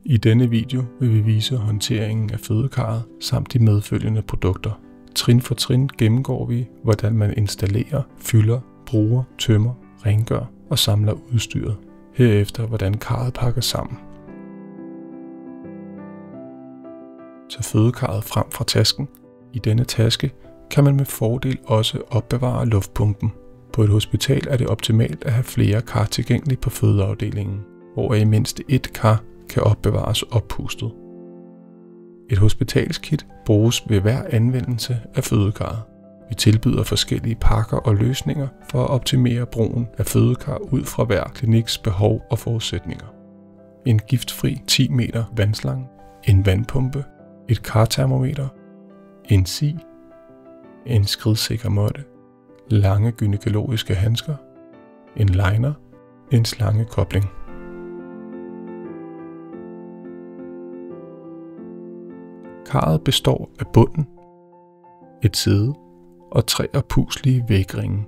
I denne video vil vi vise håndteringen af fødekarret samt de medfølgende produkter. Trin for trin gennemgår vi, hvordan man installerer, fylder, bruger, tømmer, rengør og samler udstyret. Herefter hvordan karret pakker sammen. Tag fødekarret frem fra tasken. I denne taske kan man med fordel også opbevare luftpumpen. På et hospital er det optimalt at have flere kar tilgængeligt på fødeafdelingen, hvoraf mindst et kar kan opbevares oppustet. Et hospitalskit bruges ved hver anvendelse af fødekarret. Vi tilbyder forskellige pakker og løsninger for at optimere brugen af fødekar ud fra hver kliniks behov og forudsætninger. En giftfri 10 meter vandslange, en vandpumpe, et kartermometer, en si, en skridsikker måtte, lange gynækologiske handsker, en liner, en slangekobling. Karret består af bunden, et sæde og 3 oppuslige vægringe.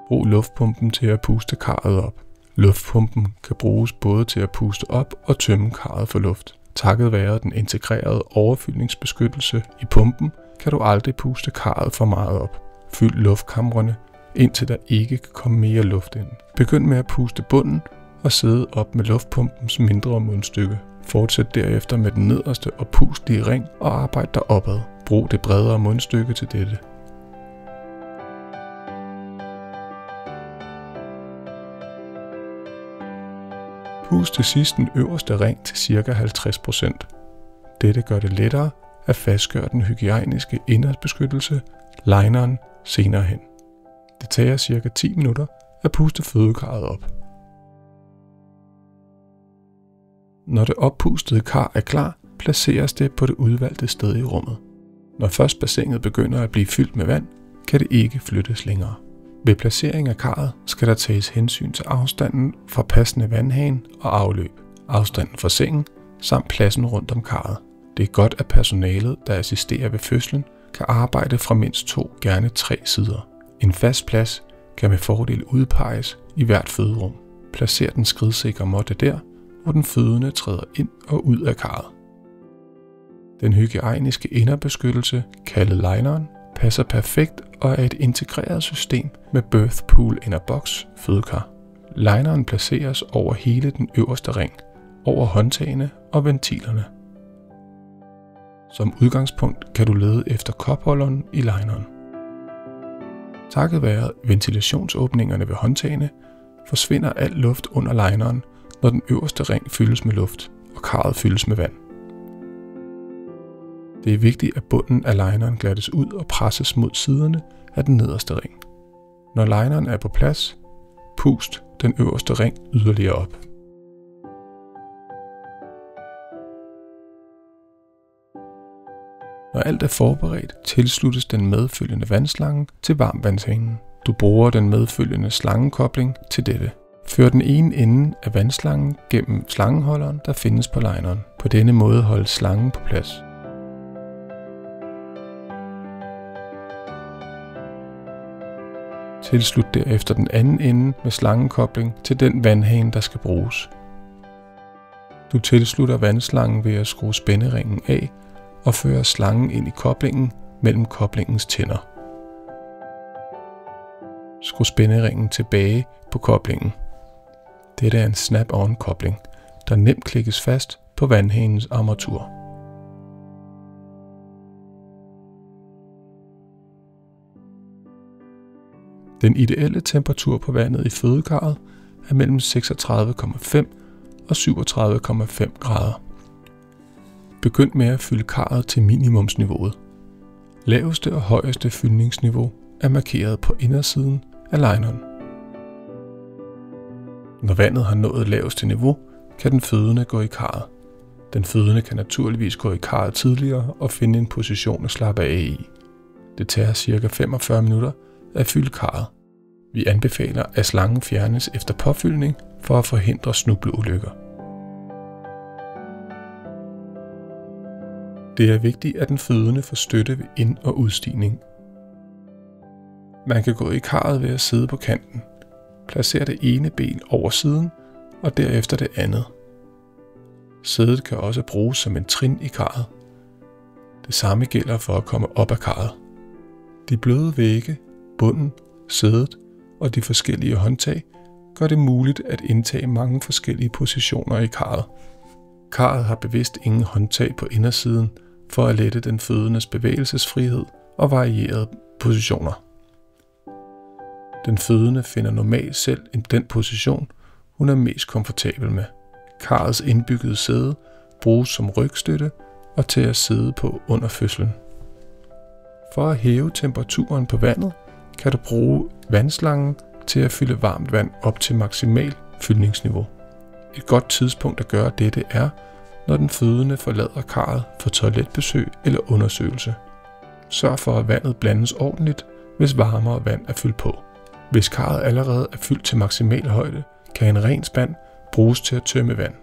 Brug luftpumpen til at puste karret op. Luftpumpen kan bruges både til at puste op og tømme karret for luft. Takket være den integrerede overfyldningsbeskyttelse i pumpen, kan du aldrig puste karret for meget op. Fyld luftkamrene, indtil der ikke kan komme mere luft ind. Begynd med at puste bunden og sidde op med luftpumpens mindre mundstykke. Fortsæt derefter med den nederste og pustelige ring og arbejd dig opad. Brug det bredere mundstykke til dette. Pust til sidst den øverste ring til ca. 50%. Dette gør det lettere at fastgøre den hygiejniske indholdsbeskyttelse, lineren, senere hen. Det tager ca. 10 minutter at puste fødekarret op. Når det oppustede kar er klar, placeres det på det udvalgte sted i rummet. Når først bassinet begynder at blive fyldt med vand, kan det ikke flyttes længere. Ved placering af karret skal der tages hensyn til afstanden fra passende vandhane og afløb, afstanden fra sengen samt pladsen rundt om karret. Det er godt, at personalet, der assisterer ved fødslen, kan arbejde fra mindst 2, gerne 3 sider. En fast plads kan med fordel udpeges i hvert føderum. Placer den skridsikre måtte der, hvor den fødende træder ind og ud af karret. Den hygiejniske inderbeskyttelse, kaldet lineren, passer perfekt og er et integreret system med birth pool in a box fødekar. Lineren placeres over hele den øverste ring, over håndtagene og ventilerne. Som udgangspunkt kan du lede efter kopholderen i lineren. Takket være ventilationsåbningerne ved håndtagene forsvinder al luft under lineren, når den øverste ring fyldes med luft og karret fyldes med vand. Det er vigtigt, at bunden af lineren glattes ud og presses mod siderne af den nederste ring. Når lineren er på plads, pust den øverste ring yderligere op. Når alt er forberedt, tilsluttes den medfølgende vandslange til varmvandshanen. Du bruger den medfølgende slangekobling til dette. Før den ene ende af vandslangen gennem slangeholderen, der findes på lineren. På denne måde holdes slangen på plads. Tilslut derefter den anden ende med slangekobling til den vandhane, der skal bruges. Du tilslutter vandslangen ved at skrue spænderingen af og fører slangen ind i koblingen mellem koblingens tænder. Skru spænderingen tilbage på koblingen. Dette er en snap-on kobling, der nemt klikkes fast på vandhanens armatur. Den ideelle temperatur på vandet i fødekarret er mellem 36,5 og 37,5 grader. Begynd med at fylde karret til minimumsniveauet. Laveste og højeste fyldningsniveau er markeret på indersiden af lineren. Når vandet har nået laveste niveau, kan den fødende gå i karret. Den fødende kan naturligvis gå i karret tidligere og finde en position at slappe af i. Det tager ca. 45 minutter at fylde karret. Vi anbefaler, at slangen fjernes efter påfyldning for at forhindre snubleulykker. Det er vigtigt, at den fødende får støtte ved ind- og udstigning. Man kan gå i karret ved at sidde på kanten. placer det ene ben over siden og derefter det andet. Sædet kan også bruges som en trin i karret. Det samme gælder for at komme op af karret. De bløde vægge, bunden, sædet og de forskellige håndtag gør det muligt at indtage mange forskellige positioner i karret. Karret har bevidst ingen håndtag på indersiden for at lette den fødendes bevægelsesfrihed og varierede positioner. Den fødende finder normalt selv den position, hun er mest komfortabel med. Karrets indbyggede sæde bruges som rygstøtte og til at sidde på under fødslen. For at hæve temperaturen på vandet, kan du bruge vandslangen til at fylde varmt vand op til maksimal fyldningsniveau. Et godt tidspunkt at gøre dette er, når den fødende forlader karret for toiletbesøg eller undersøgelse. Sørg for, at vandet blandes ordentligt, hvis varmere vand er fyldt på. Hvis karret allerede er fyldt til maksimal højde, kan en ren spand bruges til at tømme vand.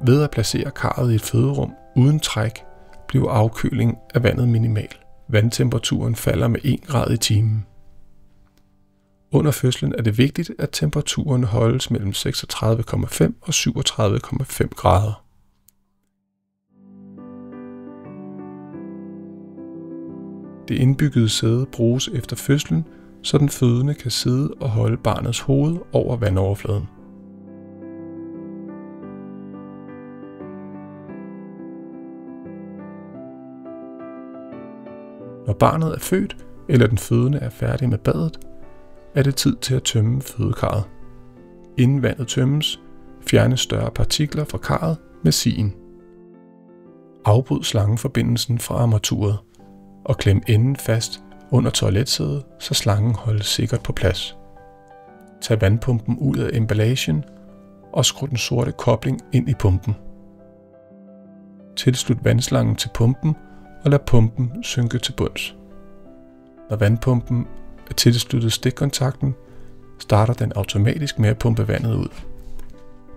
Ved at placere karret i et føderum uden træk, bliver afkøling af vandet minimal. Vandtemperaturen falder med 1 grad i timen. Under fødslen er det vigtigt, at temperaturen holdes mellem 36,5 og 37,5 grader. Det indbyggede sæde bruges efter fødslen, så den fødende kan sidde og holde barnets hoved over vandoverfladen. Når barnet er født, eller den fødende er færdig med badet, er det tid til at tømme fødekarret. Inden vandet tømmes, fjernes større partikler fra karret med sigen. Afbryd slangeforbindelsen fra armaturet og klem enden fast under toiletsædet, så slangen holdes sikkert på plads. Tag vandpumpen ud af emballagen og skru den sorte kobling ind i pumpen. Tilslut vandslangen til pumpen og lad pumpen synke til bunds. Når vandpumpen er tilsluttet stikkontakten, starter den automatisk med at pumpe vandet ud.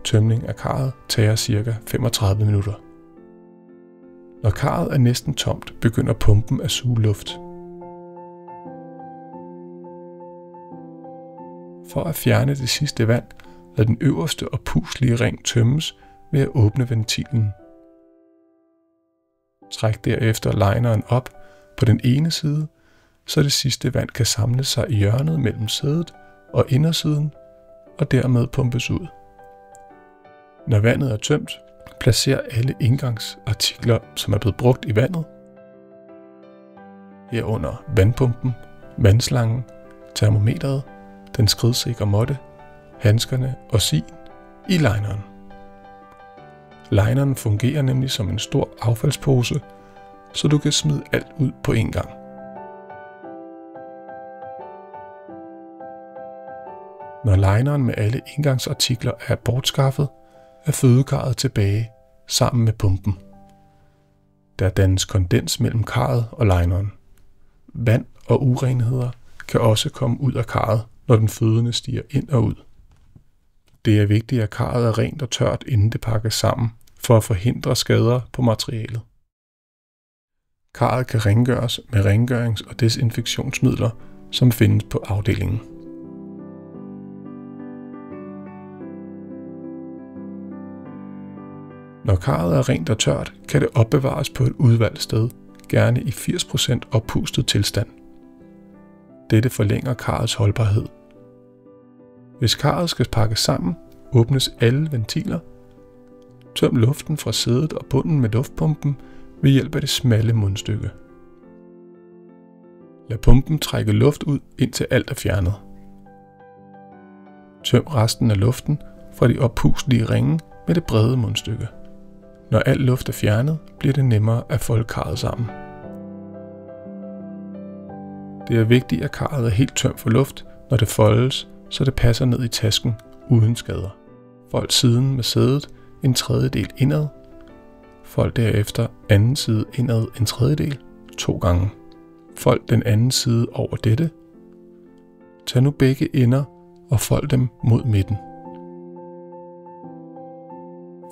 Tømning af karret tager ca. 35 minutter. Når karret er næsten tomt, begynder pumpen at suge luft. For at fjerne det sidste vand, lad den øverste og puslige ring tømmes ved at åbne ventilen. Træk derefter lineren op på den ene side, så det sidste vand kan samle sig i hjørnet mellem sædet og indersiden og dermed pumpes ud. Når vandet er tømt, placer alle indgangsartikler, som er blevet brugt i vandet, herunder vandpumpen, vandslangen, termometeret, den skridsikre måtte, handskerne og sigen i lineren. Lineren fungerer nemlig som en stor affaldspose, så du kan smide alt ud på en gang. Når lineren med alle indgangsartikler er bortskaffet, er fødekarret tilbage sammen med pumpen. Der dannes kondens mellem karret og lineren. Vand og urenheder kan også komme ud af karret, når den fødende stiger ind og ud. Det er vigtigt, at karret er rent og tørt, inden det pakkes sammen, for at forhindre skader på materialet. Karret kan rengøres med rengørings- og desinfektionsmidler, som findes på afdelingen. Når karret er rent og tørt, kan det opbevares på et udvalgt sted, gerne i 80% oppustet tilstand. Dette forlænger karrets holdbarhed. Hvis karret skal pakkes sammen, åbnes alle ventiler. Tøm luften fra sædet og bunden med luftpumpen ved hjælp af det smalle mundstykke. Lad pumpen trække luft ud, indtil alt er fjernet. Tøm resten af luften fra de oppustelige ringe med det brede mundstykke. Når al luft er fjernet, bliver det nemmere at folde karret sammen. Det er vigtigt, at karret er helt tømt for luft, når det foldes, så det passer ned i tasken uden skader. Fold siden med sædet en tredjedel indad. Fold derefter anden side indad en tredjedel 2 gange. Fold den anden side over dette. Tag nu begge ender og fold dem mod midten.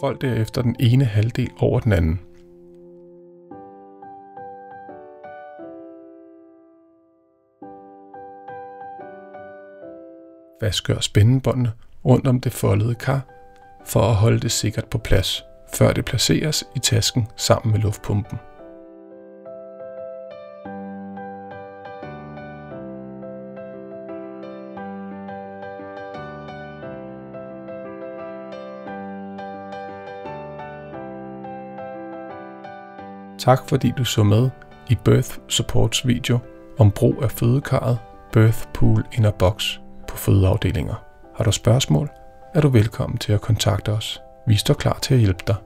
Fold derefter den ene halvdel over den anden. Fastgør spændebåndene rundt om det foldede kar for at holde det sikkert på plads, før det placeres i tasken sammen med luftpumpen. Tak fordi du så med i Birth Supports video om brug af fødekarret Birth Pool in a Box på fødeafdelinger. Har du spørgsmål, er du velkommen til at kontakte os. Vi står klar til at hjælpe dig.